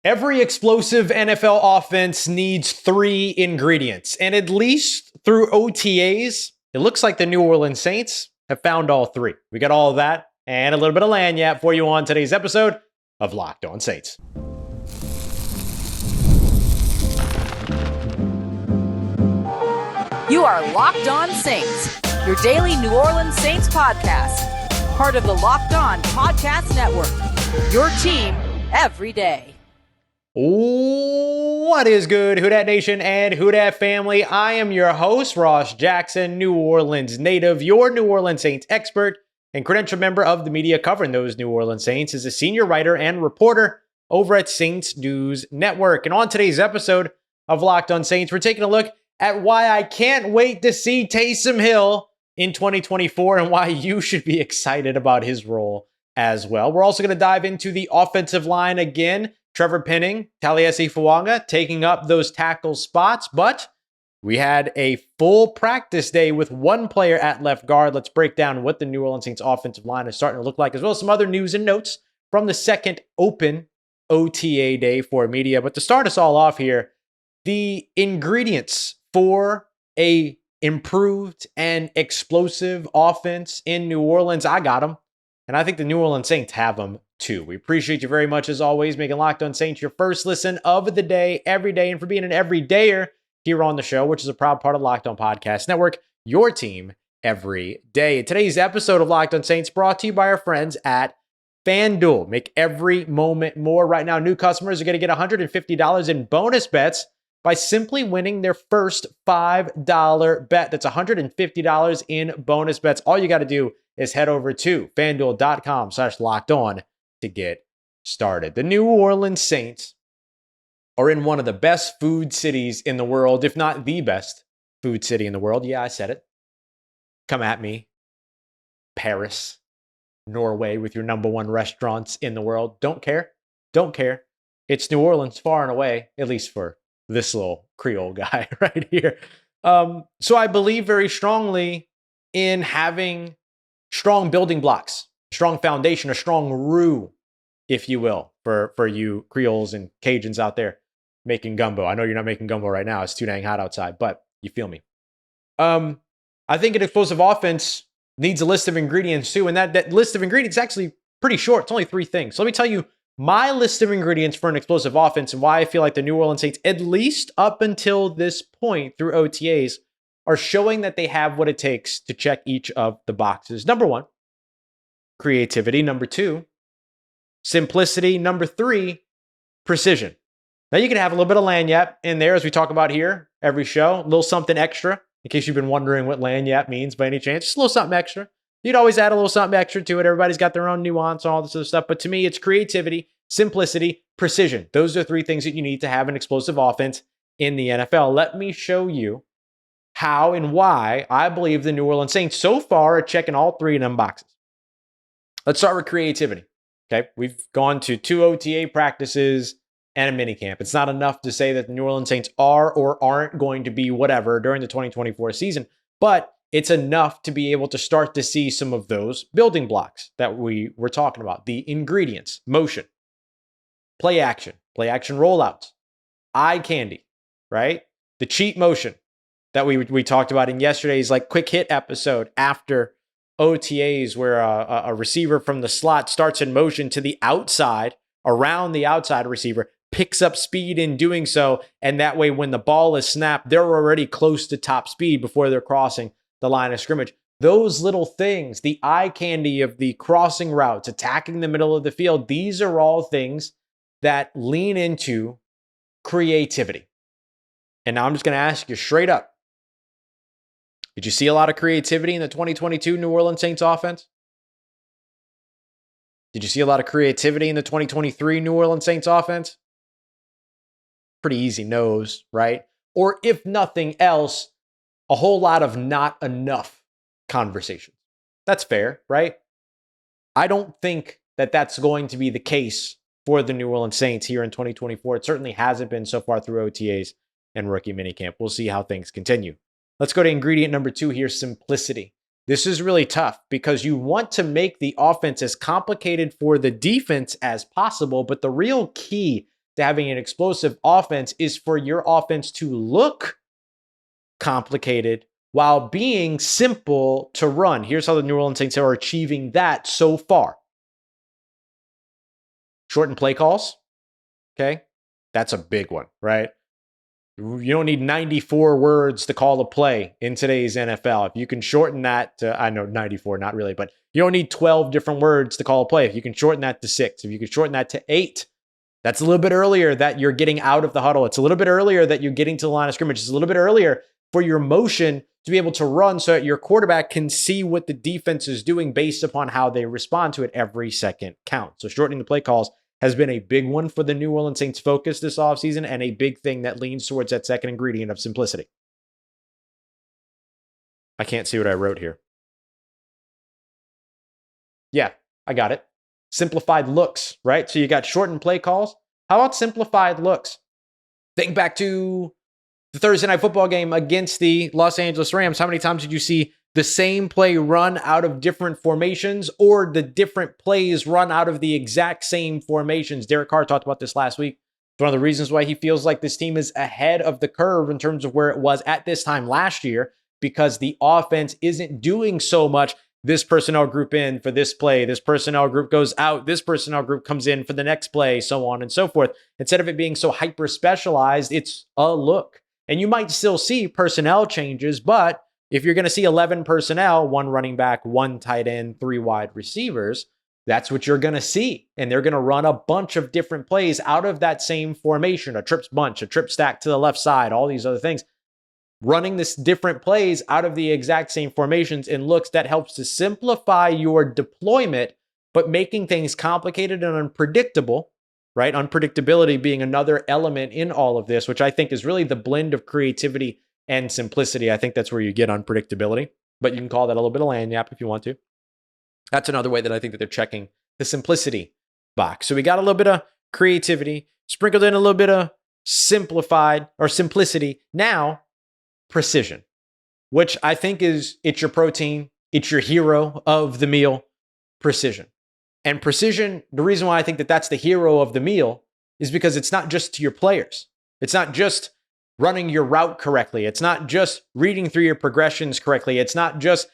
Every explosive NFL offense needs three ingredients, and at least through OTAs, it looks like the New Orleans Saints have found all three. We got all of that and a little bit of lagniappe for you on today's episode of Locked On Saints. You are Locked On Saints, your daily New Orleans Saints podcast, part of the Locked On Podcast Network, your team every day. What is good, Who Dat Nation and Who Dat family? I am your host, Ross Jackson, New Orleans native, your New Orleans Saints expert, and credentialed member of the media covering those New Orleans Saints as a senior writer and reporter over at Saints News Network. And on today's episode of Locked On Saints, we're taking a look at why I can't wait to see Taysom Hill in 2024 and why you should be excited about his role as well. We're also going to dive into the offensive line again. Trevor Penning, Taliese, Fuaga taking up those tackle spots, but we had a full practice day with one player at left guard. Let's break down what the New Orleans Saints offensive line is starting to look like, as well as some other news and notes from the second open OTA day for media. But to start us all off here, the ingredients for a improved and explosive offense in New Orleans, I got them. And I think the New Orleans Saints have them too. We appreciate you very much, as always, making Locked On Saints your first listen of the day, every day, and for being an everydayer here on the show, which is a proud part of Locked On Podcast Network, your team every day. Today's episode of Locked On Saints brought to you by our friends at FanDuel. Make every moment more. Right now, new customers are going to get $150 in bonus bets by simply winning their first $5 bet. That's $150 in bonus bets. All you got to do is head over to FanDuel.com/lockedon to get started. The New Orleans Saints are in one of the best food cities in the world, if not the best food city in the world. Yeah, I said it. Come at me. Paris, Norway, with your number one restaurants in the world. Don't care. Don't care. It's New Orleans far and away, at least for this little Creole guy right here. So I believe very strongly in having strong building blocks, strong foundation, a strong roux, if you will, for you Creoles and Cajuns out there making gumbo. I know you're not making gumbo right now. It's too dang hot outside, but you feel me. I think an explosive offense needs a list of ingredients too, and that list of ingredients is actually pretty short. It's only three things. So let me tell you my list of ingredients for an explosive offense and why I feel like the New Orleans Saints, at least up until this point through OTAs, are showing that they have what it takes to check each of the boxes. Number one, creativity. Number two, simplicity. Number three, precision. Now you can have a little bit of lagniappe in there, as we talk about here every show, a little something extra, in case you've been wondering what lagniappe means by any chance. Just a little something extra. You'd always add a little something extra to it. Everybody's got their own nuance, all this other stuff. But to me, it's creativity, simplicity, precision. Those are three things that you need to have an explosive offense in the NFL. Let me show you how and why I believe the New Orleans Saints so far are checking all three of them boxes. Let's start with creativity. Okay, we've gone to 2 OTA practices and a minicamp. It's not enough to say that the New Orleans Saints are or aren't going to be whatever during the 2024 season, but it's enough to be able to start to see some of those building blocks that we were talking about. The ingredients: motion, play action rollouts, eye candy, right? The cheat motion that we talked about in yesterday's quick hit episode after OTAs, where a receiver from the slot starts in motion to the outside, around the outside receiver, picks up speed in doing so, and that way when the ball is snapped, they're already close to top speed before they're crossing the line of scrimmage. Those little things, the eye candy of the crossing routes, attacking the middle of the field, these are all things that lean into creativity. And now I'm just going to ask you straight up, did you see a lot of creativity in the 2022 New Orleans Saints offense? Did you see a lot of creativity in the 2023 New Orleans Saints offense? Pretty easy no's, right? Or if nothing else, a whole lot of not enough conversations. That's fair, right? I don't think that that's going to be the case for the New Orleans Saints here in 2024. It certainly hasn't been so far through OTAs and rookie minicamp. We'll see how things continue. Let's go to ingredient number 2 here, simplicity. This is really tough because you want to make the offense as complicated for the defense as possible, but the real key to having an explosive offense is for your offense to look complicated while being simple to run. Here's how the New Orleans Saints are achieving that so far. Shorten play calls. Okay. That's a big one, right? You don't need 94 words to call a play in today's NFL. If you can shorten that to, I know 94, not really, but you don't need 12 different words to call a play. If you can shorten that to 6, if you can shorten that to 8, that's a little bit earlier that you're getting out of the huddle. It's a little bit earlier that you're getting to the line of scrimmage. It's a little bit earlier for your motion to be able to run so that your quarterback can see what the defense is doing based upon how they respond to it. Every second counts. So shortening the play calls has been a big one for the New Orleans Saints focus this offseason and a big thing that leans towards that second ingredient of simplicity. I can't see what I wrote here. Yeah, I got it. Simplified looks, right? So you got shortened play calls. How about simplified looks? Think back to the Thursday night football game against the Los Angeles Rams. How many times did you see the same play run out of different formations or the different plays run out of the exact same formations? Derek Carr talked about this last week. It's one of the reasons why he feels like this team is ahead of the curve in terms of where it was at this time last year, because the offense isn't doing so much. This personnel group in for this play, this personnel group goes out, this personnel group comes in for the next play, so on and so forth. Instead of it being so hyper specialized, it's a look. And you might still see personnel changes, but if you're going to see 11 personnel, 1 running back, 1 tight end, 3 wide receivers, that's what you're going to see. And they're going to run a bunch of different plays out of that same formation, a trips bunch, a trip stack to the left side, all these other things. Running this different plays out of the exact same formations and looks, that helps to simplify your deployment, but making things complicated and unpredictable, right? Unpredictability being another element in all of this, which I think is really the blend of creativity and simplicity. I think that's where you get unpredictability, but you can call that a little bit of lagniappe if you want to. That's another way that I think that they're checking the simplicity box. So we got a little bit of creativity, sprinkled in a little bit of simplified or simplicity. Now, precision, which I think it's your protein, it's your hero of the meal, precision. And precision, the reason why I think that that's the hero of the meal is because it's not just to your players. It's not just running your route correctly. It's not just reading through your progressions correctly. It's not just,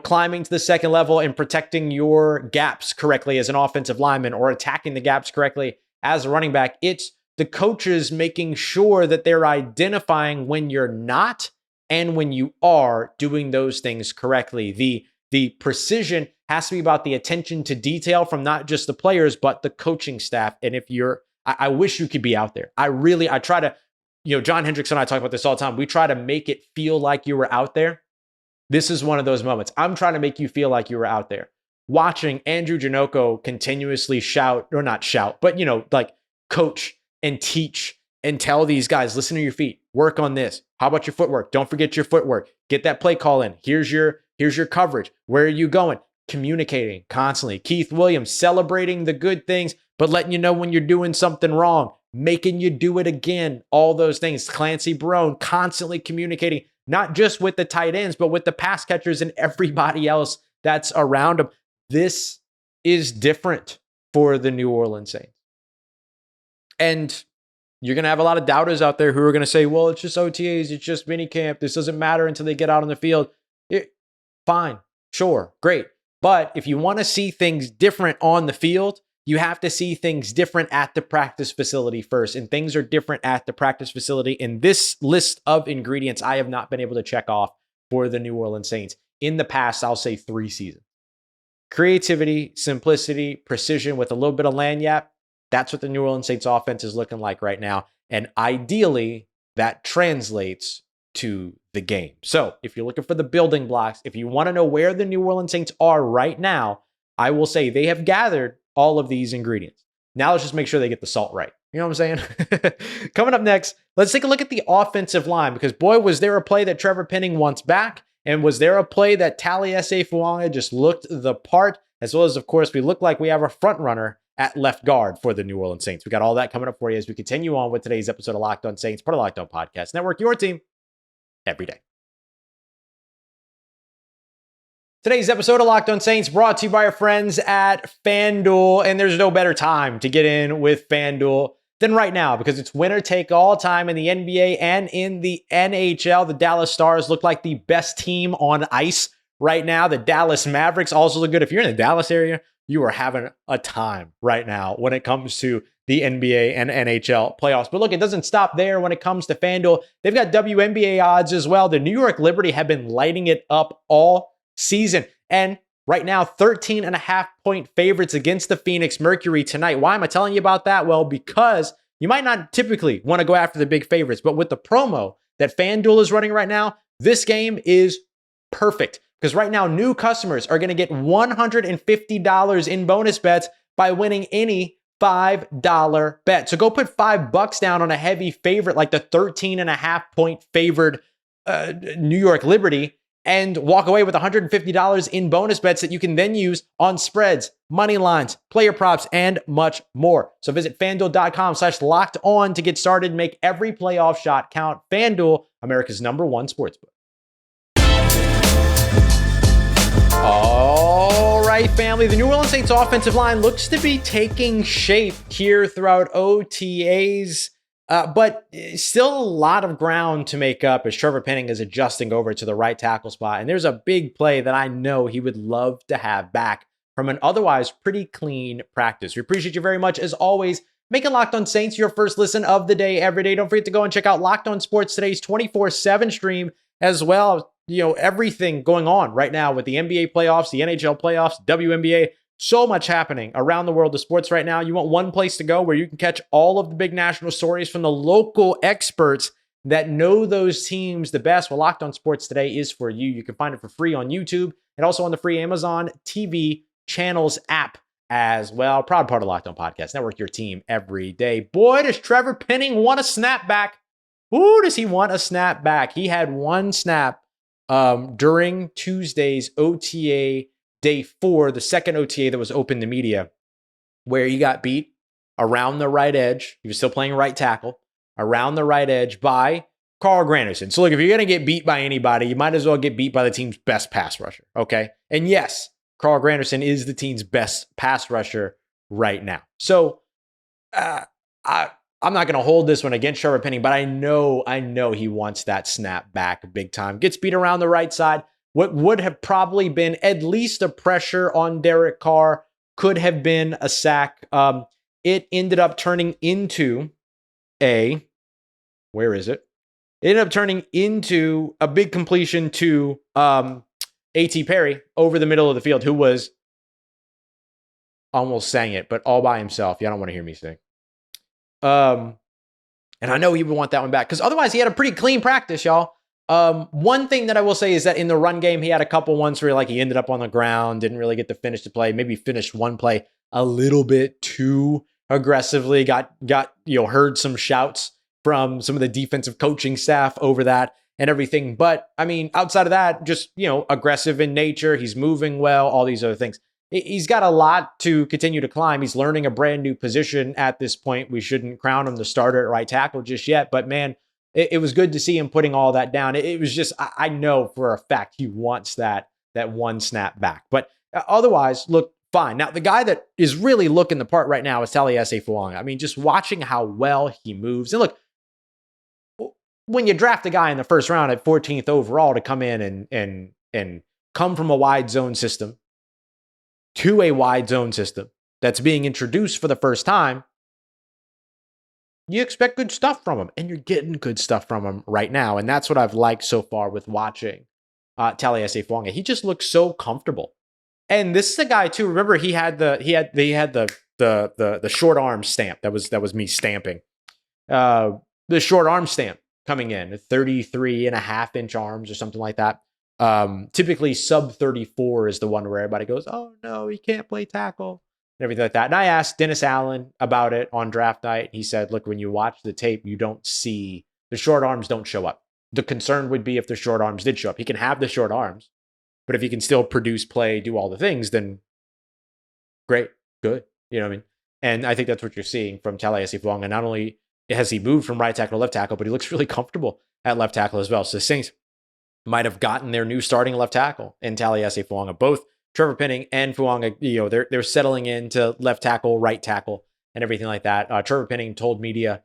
climbing to the second level and protecting your gaps correctly as an offensive lineman or attacking the gaps correctly as a running back. It's the coaches making sure that they're identifying when you're not and when you are doing those things correctly. The precision has to be about the attention to detail from not just the players, but the coaching staff. And if I wish you could be out there. I try to, John Hendricks and I talk about this all the time. We try to make it feel like you were out there. This is one of those moments. I'm trying to make you feel like you were out there. Watching Andrew Janocko continuously but coach and teach and tell these guys, listen to your feet, work on this. How about your footwork? Don't forget your footwork. Get that play call in. Here's your coverage. Where are you going? Communicating constantly. Keith Williams celebrating the good things, but letting you know when you're doing something wrong, making you do it again. All those things. Clancy Barone constantly communicating, not just with the tight ends, but with the pass catchers and everybody else that's around him. This is different for the New Orleans Saints. And you're going to have a lot of doubters out there who are going to say, well, it's just OTAs, it's just minicamp. This doesn't matter until they get out on the field. Fine, sure, great. But if you want to see things different on the field, you have to see things different at the practice facility first. And things are different at the practice facility. In this list of ingredients, I have not been able to check off for the New Orleans Saints. In the past, I'll say 3 seasons. Creativity, simplicity, precision with a little bit of lagniappe. That's what the New Orleans Saints offense is looking like right now. And ideally, that translates to the game. So if you're looking for the building blocks, if you want to know where the New Orleans Saints are right now, I will say they have gathered all of these ingredients. Now let's just make sure they get the salt right. You know what I'm saying? Coming up next, let's take a look at the offensive line, because boy, was there a play that Trevor Penning wants back, and was there a play that Taliese Fuaga just looked the part, as well as, of course, we look like we have a front runner at left guard for the New Orleans Saints. We got all that coming up for you as we continue on with today's episode of Locked On Saints, part of Locked On Podcast Network, your team every day. Today's episode of Locked On Saints brought to you by our friends at FanDuel, and there's no better time to get in with FanDuel than right now, because it's winner take all time in the NBA and in the NHL. The Dallas Stars look like the best team on ice right now. The Dallas Mavericks also look good. If you're in the Dallas area, you are having a time right now when it comes to the NBA and NHL playoffs. But look, it doesn't stop there when it comes to FanDuel. They've got WNBA odds as well. The New York Liberty have been lighting it up all season. And right now, 13.5-point favorites against the Phoenix Mercury tonight. Why am I telling you about that? Well, because you might not typically want to go after the big favorites, but with the promo that FanDuel is running right now, this game is perfect. Because right now, new customers are going to get $150 in bonus bets by winning any $5 bet. So go put $5 down on a heavy favorite like the 13.5-point favored New York Liberty and walk away with $150 in bonus bets that you can then use on spreads, money lines, player props, and much more. So visit FanDuel.com/locked on to get started and make every playoff shot count. FanDuel, America's #1 sportsbook. All right, family. The New Orleans Saints offensive line looks to be taking shape here throughout OTAs, but still a lot of ground to make up as Trevor Penning is adjusting over to the right tackle spot. And there's a big play that I know he would love to have back from an otherwise pretty clean practice. We appreciate you very much. As always, making Locked On Saints your first listen of the day every day. Don't forget to go and check out Locked On Sports Today's 24/7 stream as well. You know, everything going on right now with the NBA playoffs, the NHL playoffs, WNBA, so much happening around the world of sports right now. You want one place to go where you can catch all of the big national stories from the local experts that know those teams the best. Well, Locked On Sports Today is for you. You can find it for free on YouTube and also on the free Amazon TV channels app as well. Proud part of Locked On Podcast Network, your team every day. Boy, does Trevor Penning want a snapback. Who does he want a snapback? He had one snap during Tuesday's OTA day 4, the second OTA that was open to media, where he got beat around the right edge. He was still playing right tackle around the right edge by Carl Granderson. So look, if you're going to get beat by anybody, you might as well get beat by the team's best pass rusher. Okay. And yes, Carl Granderson is the team's best pass rusher right now. So I'm not going to hold this one against Trevor Penning, but I know he wants that snap back big time. Gets beat around the right side. What would have probably been at least a pressure on Derek Carr could have been a sack. It ended up turning into where is it? It ended up turning into a big completion to A.T. Perry over the middle of the field, who was almost sang it, but all by himself. Y'all don't want to hear me sing. And I know he would want that one back because otherwise he had a pretty clean practice, y'all. One thing that I will say is that in the run game, he had a couple ones where he ended up on the ground, didn't really get to finish the play, maybe finished one play a little bit too aggressively, got heard some shouts from some of the defensive coaching staff over that and everything. But I mean, outside of that, just, aggressive in nature. He's moving well, all these other things. He's got a lot to continue to climb. He's learning a brand new position at this point. We shouldn't crown him the starter at right tackle just yet, but man, it was good to see him putting all that down. It was just, I know for a fact he wants that one snap back, but otherwise look fine. Now, the guy that is really looking the part right now is Taliese Fuaga. I mean, just watching how well he moves. And look, when you draft a guy in the first round at 14th overall to come in and come from a wide zone system to a wide zone system that's being introduced for the first time, you expect good stuff from him, and you're getting good stuff from him right now. And that's what I've liked so far with watching Taliese Fuaga. He just looks so comfortable. And this is a guy too. Remember, he had the short arm stamp. That was me stamping. The short arm stamp coming in, 33.5-inch arms or something like that. Typically sub 34 is the one where everybody goes, oh no, he can't play tackle and everything like that. And I asked Dennis Allen about it on draft night. He said, look, when you watch the tape, you don't see the short arms don't show up. The concern would be if the short arms did show up. He can have the short arms, but if he can still produce play, do all the things, then great, good. You know what I mean? And I think that's what you're seeing from Taliese Fuaga. Not only has he moved from right tackle to left tackle, but he looks really comfortable at left tackle as well. So the Saints might have gotten their new starting left tackle in Taliese Fuaga. Both Trevor Penning and Fuaga, they're settling into left tackle, right tackle and everything like that. Trevor Penning told media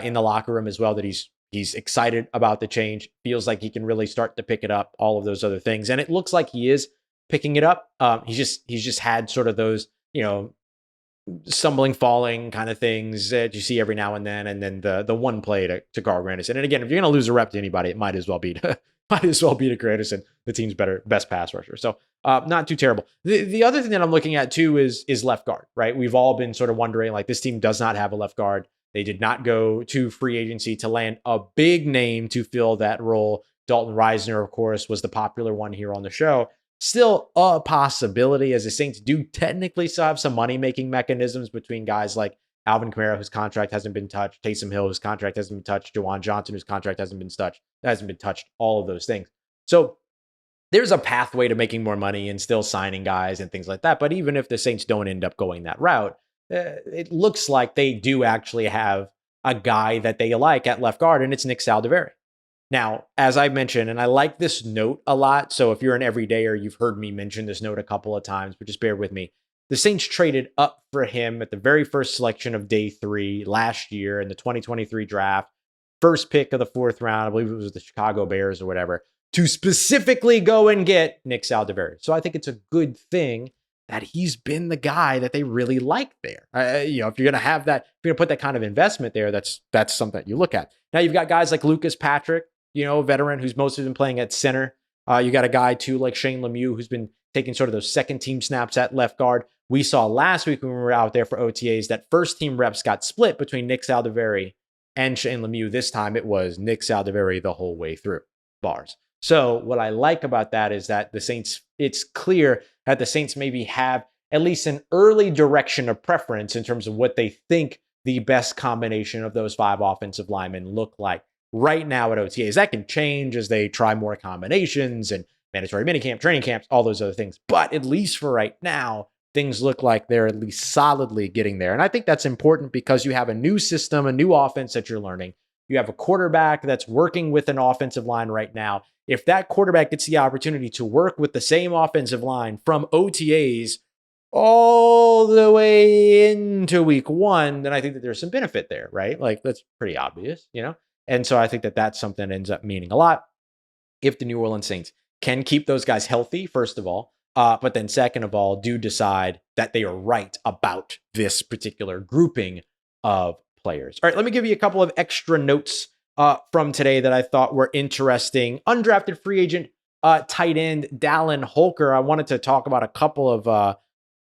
in the locker room as well that he's excited about the change, feels like he can really start to pick it up, all of those other things. And it looks like he is picking it up. He's just had sort of those, stumbling, falling kind of things that you see every now and then the one play to Carl Granderson. And again, if you're going to lose a rep to anybody, it might as well be to Granderson, the team's best pass rusher. So not too terrible. The other thing that I'm looking at too is left guard, right? We've all been sort of wondering, like, this team does not have a left guard. They did not go to free agency to land a big name to fill that role. Dalton Reisner, of course, was the popular one here on the show. Still a possibility, as the Saints do technically still have some money-making mechanisms between guys like Alvin Kamara, whose contract hasn't been touched, Taysom Hill, whose contract hasn't been touched, Juwan Johnson, whose contract hasn't been touched, all of those things. So there's a pathway to making more money and still signing guys and things like that. But even if the Saints don't end up going that route, it looks like they do actually have a guy that they like at left guard, and it's Nick Saldiveri. Now, as I mentioned, and I like this note a lot, so if you're an everydayer, you've heard me mention this note a couple of times, but just bear with me. The Saints traded up for him at the very first selection of day 3 last year in the 2023 draft, first pick of the 4th round, I believe it was the Chicago Bears or whatever, to specifically go and get Nick Saldiveri. So I think it's a good thing that he's been the guy that they really like there. If you're going to have that, if you're going to put that kind of investment there, that's something that you look at. Now you've got guys like Lucas Patrick, a veteran who's mostly been playing at center. You got a guy too like Shane Lemieux who's been taking sort of those second team snaps at left guard. We saw last week when we were out there for OTAs that first team reps got split between Nick Saldiveri and Shane Lemieux. This time it was Nick Saldiveri the whole way through. Bars. So what I like about that is that the Saints, it's clear that the Saints maybe have at least an early direction of preference in terms of what they think the best combination of those 5 offensive linemen look like right now at OTAs. That can change as they try more combinations and mandatory minicamp, training camps, all those other things. But at least for right now, things look like they're at least solidly getting there. And I think that's important because you have a new system, a new offense that you're learning. You have a quarterback that's working with an offensive line right now. If that quarterback gets the opportunity to work with the same offensive line from OTAs all the way into week 1, then I think that there's some benefit there, right? Like, that's pretty obvious, And so I think that that's something that ends up meaning a lot if the New Orleans Saints can keep those guys healthy, first of all, but then second of all, do decide that they are right about this particular grouping of players. All right, let me give you a couple of extra notes from today that I thought were interesting. Undrafted free agent tight end Dallin Holker. I wanted to talk about a couple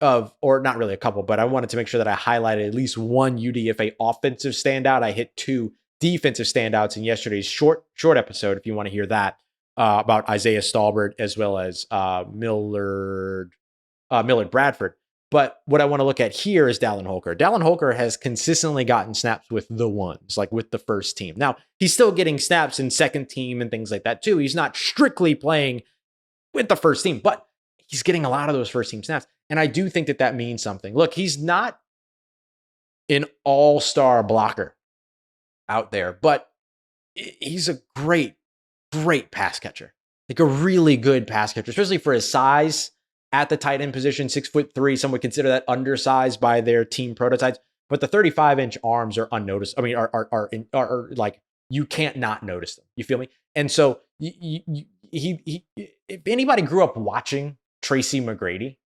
or not really a couple, but I wanted to make sure that I highlighted at least one UDFA offensive standout. I hit 2 defensive standouts in yesterday's short episode, if you want to hear that, about Isaiah Stallbert as well as Millard Bradford. But what I want to look at here is Dallin Holker. Dallin Holker has consistently gotten snaps with the ones, like with the first team. Now, he's still getting snaps in second team and things like that too. He's not strictly playing with the first team, but he's getting a lot of those first team snaps. And I do think that means something. Look, he's not an all-star blocker out there, but he's a great pass catcher, like a really good pass catcher, especially for his size at the tight end position, 6'3". Some would consider that undersized by their team prototypes, but the 35-inch arms are unnoticed. I mean, are like, you can't not notice them. You feel me? And so he if anybody grew up watching Tracy McGrady,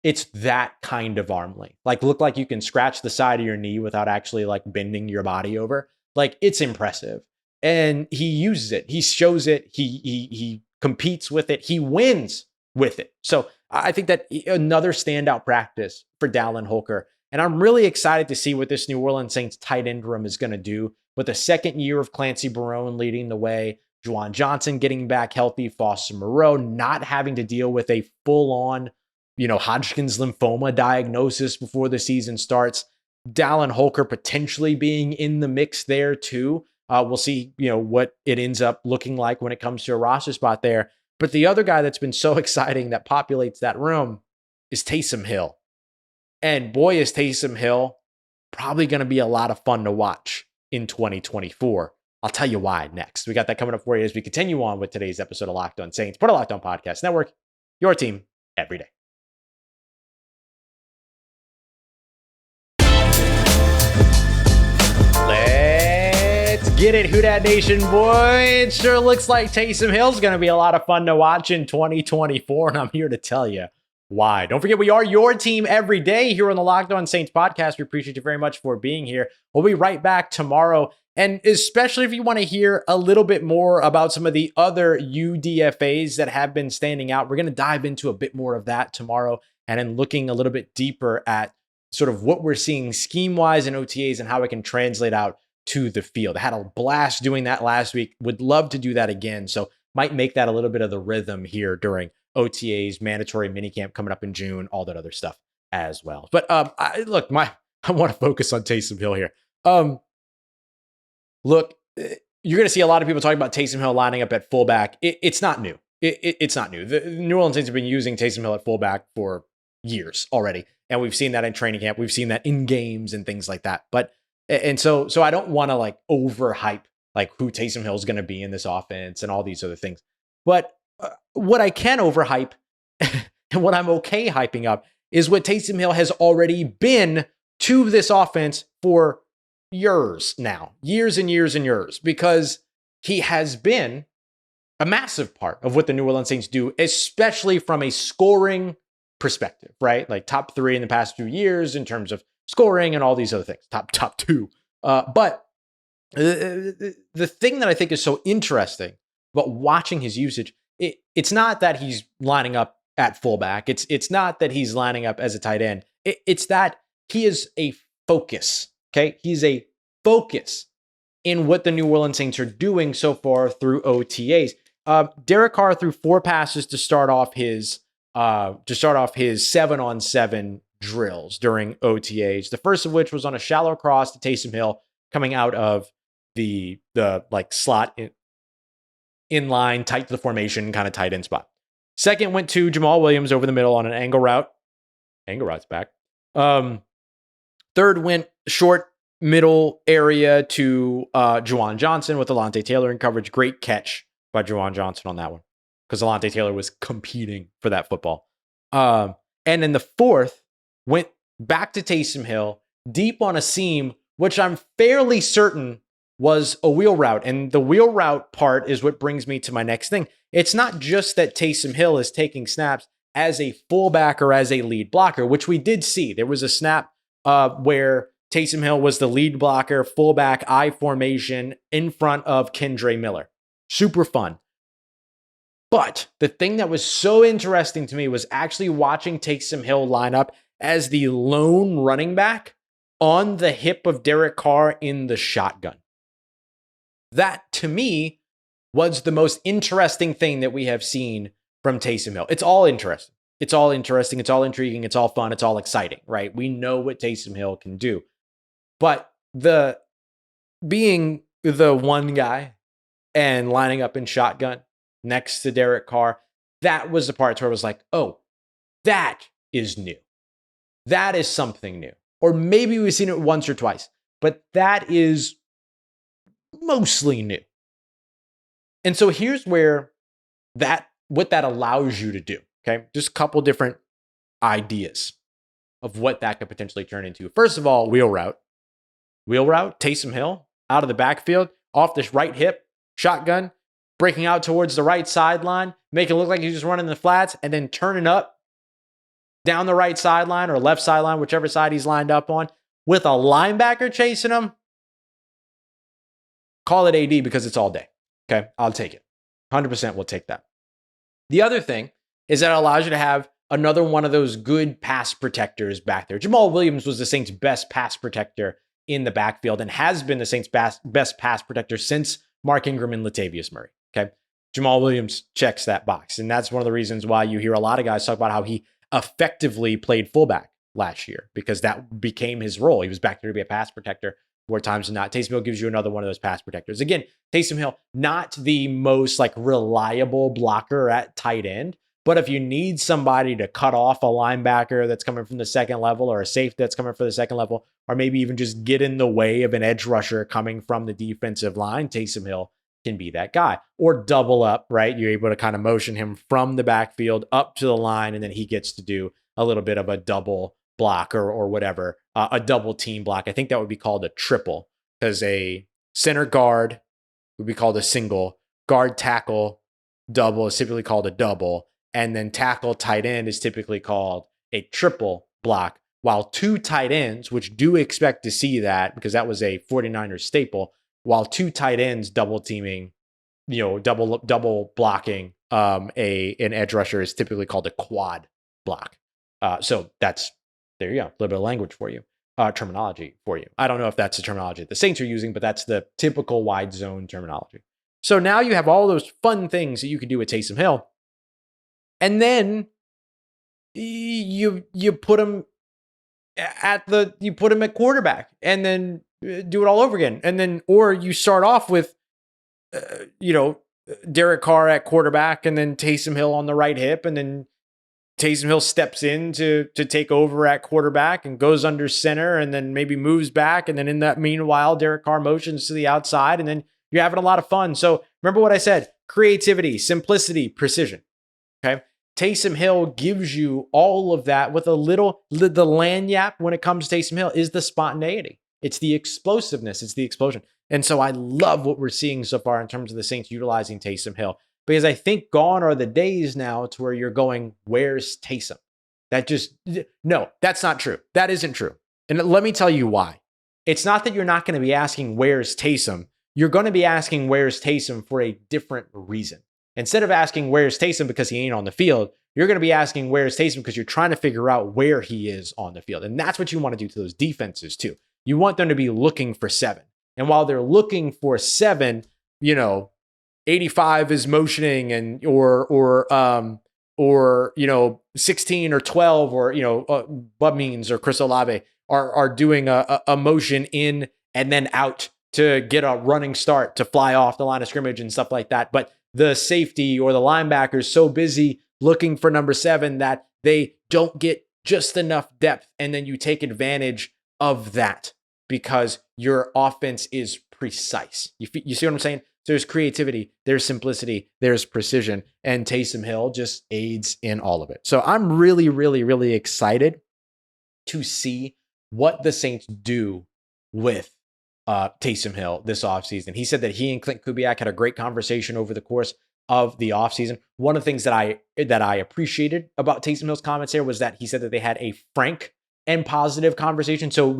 it's that kind of arm length. Like, look like you can scratch the side of your knee without actually like bending your body over. Like, it's impressive. And he uses it. He shows it. He competes with it. He wins with it. So I think that another standout practice for Dallin Holker. And I'm really excited to see what this New Orleans Saints tight end room is going to do with the second year of Clancy Barone leading the way, Juwan Johnson getting back healthy, Foster Moreau not having to deal with a full-on, Hodgkin's lymphoma diagnosis before the season starts. Dallin Holker potentially being in the mix there too. We'll see, what it ends up looking like when it comes to a roster spot there. But the other guy that's been so exciting that populates that room is Taysom Hill. And boy, is Taysom Hill probably going to be a lot of fun to watch in 2024. I'll tell you why next. We got that coming up for you as we continue on with today's episode of Locked On Saints, part of Locked On Podcast Network, your team every day. get it, Who Dat Nation, boy. It sure looks like Taysom Hill's going to be a lot of fun to watch in 2024, and I'm here to tell you why. Don't forget, we are your team every day here on the Locked On Saints podcast. We appreciate you very much for being here. We'll be right back tomorrow, and especially if you want to hear a little bit more about some of the other UDFAs that have been standing out, we're going to dive into a bit more of that tomorrow, and then looking a little bit deeper at sort of what we're seeing scheme-wise in OTAs and how it can translate out to the field. I had a blast doing that last week. Would love to do that again. So might make that a little bit of the rhythm here during OTAs, mandatory minicamp coming up in June, all that other stuff as well. But I want to focus on Taysom Hill here. Look, you're going to see a lot of people talking about Taysom Hill lining up at fullback. It's not new. It's not new. The New Orleans Saints have been using Taysom Hill at fullback for years already. And we've seen that in training camp. We've seen that in games and things like that. So I don't want to like overhype like who Taysom Hill is going to be in this offense and all these other things. But what I can overhype and what I'm okay hyping up is what Taysom Hill has already been to this offense for years now, years and years and years, because he has been a massive part of what the New Orleans Saints do, especially from a scoring perspective, right? Like top 3 in the past few years in terms of scoring and all these other things, top 2. But the thing that I think is so interesting about watching his usage, it's not that he's lining up at fullback. It's not that he's lining up as a tight end. It's that he is a focus, okay? He's a focus in what the New Orleans Saints are doing so far through OTAs. Derek Carr threw 4 passes to start off his 7-on-7 drills during OTAs. The first of which was on a shallow cross to Taysom Hill coming out of the like slot in line, tight to the formation, kind of tight end spot. Second went to Jamal Williams over the middle on an angle route. Angle route's back. Third went short middle area to Juwan Johnson with Alontae Taylor in coverage. Great catch by Juwan Johnson on that one, because Alontae Taylor was competing for that football. And then the fourth went back to Taysom Hill, deep on a seam, which I'm fairly certain was a wheel route. And the wheel route part is what brings me to my next thing. It's not just that Taysom Hill is taking snaps as a fullback or as a lead blocker, which we did see. There was a snap where Taysom Hill was the lead blocker, fullback, I formation in front of Kendre Miller. Super fun. But the thing that was so interesting to me was actually watching Taysom Hill line up as the lone running back on the hip of Derek Carr in the shotgun. That, to me, was the most interesting thing that we have seen from Taysom Hill. It's all interesting. It's all interesting. It's all intriguing. It's all fun. It's all exciting, right? We know what Taysom Hill can do. But being the one guy and lining up in shotgun next to Derek Carr, that was the part where I was like, oh, that is new. That is something new. Or maybe we've seen it once or twice, but that is mostly new. And so here's where what that allows you to do, okay? Just a couple different ideas of what that could potentially turn into. First of all, wheel route. Wheel route, Taysom Hill out of the backfield, off this right hip, shotgun, breaking out towards the right sideline, making it look like he's just running the flats, and then turning up down the right sideline or left sideline, whichever side he's lined up on, with a linebacker chasing him. Call it AD because it's all day. Okay, I'll take it. 100% we'll take that. The other thing is that it allows you to have another one of those good pass protectors back there. Jamal Williams was the Saints' best pass protector in the backfield and has been the Saints' best pass protector since Mark Ingram and Latavius Murray. Okay, Jamal Williams checks that box. And that's one of the reasons why you hear a lot of guys talk about how he effectively played fullback last year, because that became his role. He was back there to be a pass protector more times than not. Taysom Hill gives you another one of those pass protectors. Again, Taysom Hill, not the most like reliable blocker at tight end, but if you need somebody to cut off a linebacker that's coming from the second level, or a safety that's coming from the second level, or maybe even just get in the way of an edge rusher coming from the defensive line, Taysom Hill can be that guy. Or double up, right? You're able to kind of motion him from the backfield up to the line, and then he gets to do a little bit of a double block or whatever, a double team block. I think that would be called a triple, because a center guard would be called a single, guard tackle double is typically called a double, and then tackle tight end is typically called a triple block, while two tight ends, which do expect to see that because that was a 49ers staple, while two tight ends double teaming, double blocking an edge rusher is typically called a quad block. So that's, there you go, a little bit of language for you, terminology for you. I don't know if that's the terminology that the Saints are using, but that's the typical wide zone terminology. So now you have all those fun things that you can do with Taysom Hill, and then you put him at quarterback, and then do it all over again, and then or you start off with Derek Carr at quarterback, and then Taysom Hill on the right hip, and then Taysom Hill steps in to take over at quarterback and goes under center, and then maybe moves back, and then in that meanwhile, Derek Carr motions to the outside, and then you're having a lot of fun. So remember what I said: creativity, simplicity, precision. Okay. Taysom Hill gives you all of that with a little, the lagniappe when it comes to Taysom Hill is the spontaneity. It's the explosiveness. It's the explosion. And so I love what we're seeing so far in terms of the Saints utilizing Taysom Hill, because I think gone are the days now to where you're going, where's Taysom? No, that's not true. That isn't true. And let me tell you why. It's not that you're not going to be asking, where's Taysom? You're going to be asking, where's Taysom, for a different reason. Instead of asking, where's Taysom because he ain't on the field, you're going to be asking, where's Taysom, because you're trying to figure out where he is on the field. And that's what you want to do to those defenses too. You want them to be looking for 7. And while they're looking for 7, 85 is motioning, and or 16 or 12 or Bud Means or Chris Olave are doing a motion in and then out to get a running start to fly off the line of scrimmage and stuff like that. But the safety or the linebacker is so busy looking for number 7 that they don't get just enough depth. And then you take advantage of that because your offense is precise. You see what I'm saying? There's creativity, there's simplicity, there's precision, and Taysom Hill just aids in all of it. So I'm really, really, really excited to see what the Saints do with Taysom Hill this offseason. He said that he and Clint Kubiak had a great conversation over the course of the offseason. One of the things that I appreciated about Taysom Hill's comments there was that he said that they had a frank and positive conversation. So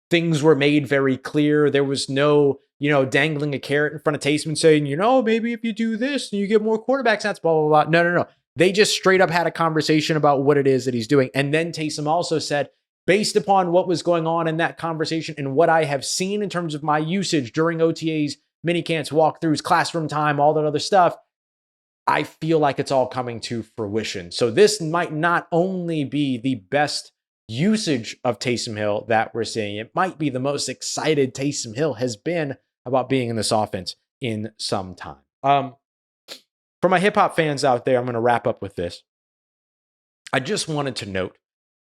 things were made very clear. There was no, dangling a carrot in front of Taysom and saying, maybe if you do this, you get more quarterback stats, blah, blah, blah. No. They just straight up had a conversation about what it is that he's doing. And then Taysom also said, based upon what was going on in that conversation and what I have seen in terms of my usage during OTAs, minicamps, walkthroughs, classroom time, all that other stuff, I feel like it's all coming to fruition. So this might not only be the best usage of Taysom Hill that we're seeing, it might be the most excited Taysom Hill has been about being in this offense in some time. For my hip hop fans out there, I'm going to wrap up with this. I just wanted to note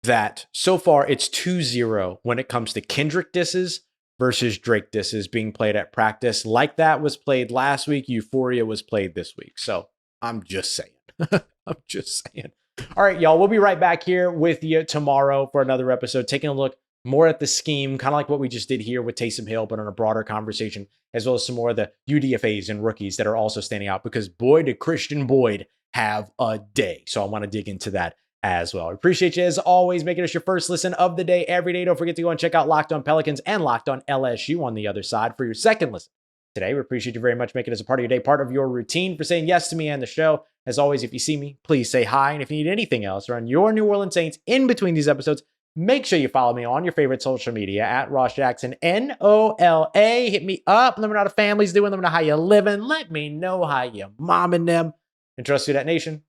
that so far it's 2-0 when it comes to Kendrick disses versus Drake disses being played at practice. Like that was played last week, Euphoria was played this week. So I'm just saying. I'm just saying. All right, y'all, we'll be right back here with you tomorrow for another episode, taking a look more at the scheme, kind of like what we just did here with Taysom Hill, but on a broader conversation, as well as some more of the UDFAs and rookies that are also standing out, because boy, did Christian Boyd have a day. So I want to dig into that as well. I appreciate you as always making us your first listen of the day every day. Don't forget to go and check out Locked On Pelicans and Locked On LSU on the other side for your second listen today. We appreciate you very much making us a part of your day, part of your routine, for saying yes to me and the show. As always, if you see me, please say hi. And if you need anything else around your New Orleans Saints in between these episodes, make sure you follow me on your favorite social media at Ross Jackson, NOLA. Hit me up. Let me know how the family's doing. Let me know how you're living. Let me know how you're momming them. And trust Who Dat Nation,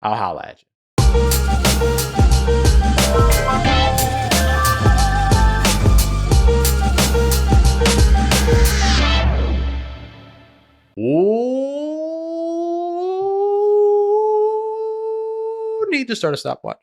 I'll holla at you. Ooh, need to start a stopwatch.